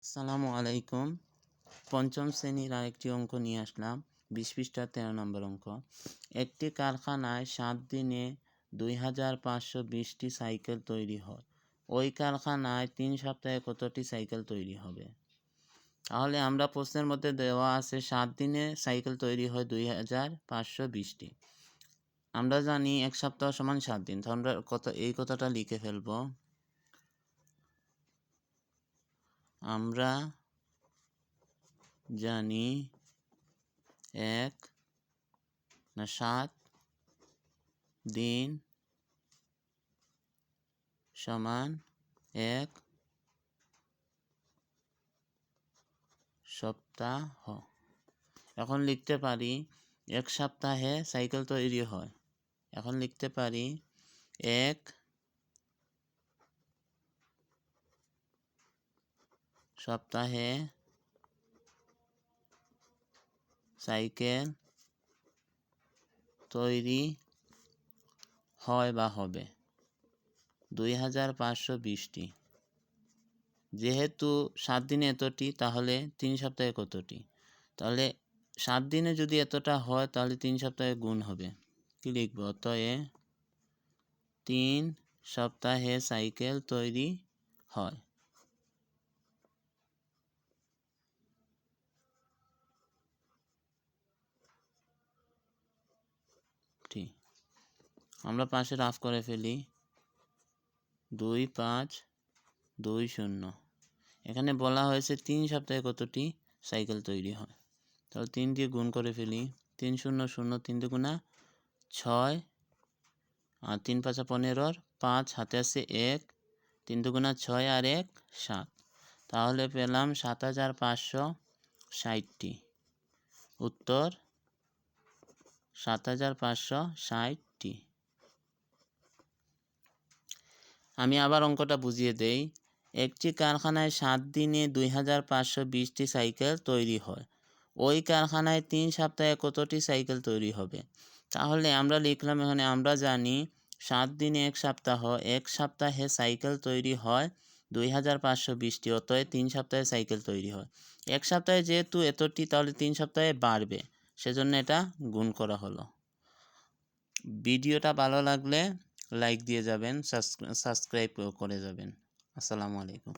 আসসালামু আলাইকুম। পঞ্চম শ্রেণীর আরেকটি অঙ্ক নিয়ে আসলাম। 20 পৃষ্ঠার 13 নম্বর অঙ্ক। একটি কারখানায় 7 দিনে 2520টি সাইকেল তৈরি হয়। ওই কারখানায় 3 সপ্তাহে কতটি সাইকেল তৈরি হবে? তাহলে আমরা প্রশ্নের মধ্যে দেওয়া আছে 7 দিনে সাইকেল তৈরি হয় 2520টি। আমরা জানি 1 সপ্তাহ সমান 7 দিন। তো আমরা এই কথাটা লিখে ফেলবো। আমরা জানি 7 দিন সমান 1 সপ্তাহ। এখন লিখতে পারি 1 সপ্তাহে সাইকেল তৈরি হয়। এখন লিখতে পারি 1 সপ্তাহে সাইকেল তৈরি হয় বা হবে 2520টি। যেহেতু 7 দিনে এতটি, তাহলে 3 সপ্তাহে কতটি? তাহলে 7 দিনে যদি এতটা হয় তাহলে 3 সপ্তাহে গুণ হবে। কি লিখব? অতএব 3 সপ্তাহে সাইকেল তৈরি হয়। ঠিক, আমরা পাশে রাফ করে ফেলি। 2520। এখানে বলা হয়েছে 3 সপ্তাহে কতটি সাইকেল তৈরি হয়। তাহলে 3 দিয়ে গুণ করে ফেলি। 3 শূন্য শূন্য, 3 দুগুণা 6 আর 3 পাঁচা 15, 5 হাতে আছে 1, 3 দুগুণা 6 আর 1 7। তাহলে পেলাম 7560টি। উত্তর 7560টি। আমি আবার অঙ্কটা বুঝিয়ে দেই। একটি কারখানায় 7 দিনে 2520টি সাইকেল তৈরি হয়। ওই কারখানায় 3 সপ্তাহে কতটি সাইকেল তৈরি হবে? তাহলে আমরা লিখলাম, এখানে আমরা জানি 7 দিনে 1 সপ্তাহ, 1 সপ্তাহে সাইকেল তৈরি হয় 2520টি, অতএব 3 সপ্তাহে সাইকেল তৈরি হয়। 1 সপ্তাহে যেহেতু এতটি, তাহলে 3 সপ্তাহে বাড়বে, সেজন্য এটা গুণ করা হলো। ভিডিওটা ভালো লাগলে লাইক দিয়ে যাবেন, সাবস্ক্রাইব করে যাবেন। আসসালামু আলাইকুম।